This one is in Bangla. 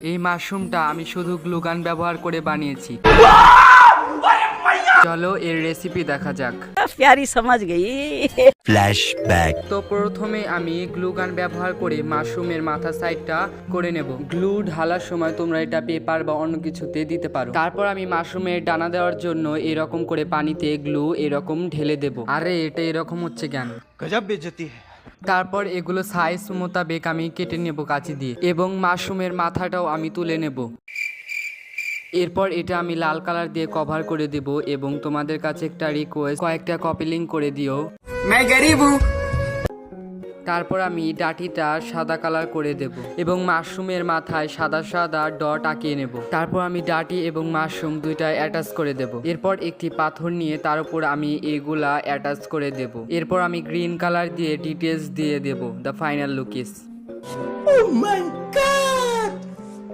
এই মাশরুমটা আমি শুধু গ্লুগান ব্যবহার করে বানিয়েছি। চলো এর রেসিপি দেখা যাক। प्यारी समझ गई। फ्लैशबैक। তো প্রথমে আমি গ্লুগান ব্যবহার করে মাশরুমের মাথা সাইডটা করে নেব। গ্লু ঢালার সময় তোমরা এটা পেপার বা অন্য কিছুতে দিতে পারো। তারপর আমি মাশরুমের ডানা দেওয়ার জন্য এরকম করে পানিতে গ্লু এরকম ঢেলে দেব। আরে এটা এরকম হচ্ছে কেন? गजब बेइज्जती है। তারপর এগুলো সাইজ মোতাবেক আমি কেটে নেব কাঁচি দিয়ে এবং মাশরুমের মাথাটাও আমি তুলে নেব। এরপর এটা আমি লাল কালার দিয়ে কভার করে দেব এবং তোমাদের কাছে একটা রিকোয়েস্ট, কয়েকটা কপি লিঙ্ক করে দিও। তারপর আমি ডাটিটা সাদা কালার করে দেব এবং মাশরুমের মাথায় সাদা সাদা ডট আঁকিয়ে নেব। তারপর আমি ডাটি এবং মাশরুম দুইটা অ্যাটাচ করে দেব। এরপর একটি পাথর নিয়ে তার উপর আমি এগুলা অ্যাটাচ করে দেব। এরপর আমি গ্রিন কালার দিয়ে ডিটেলস দিয়ে দেব। The final look is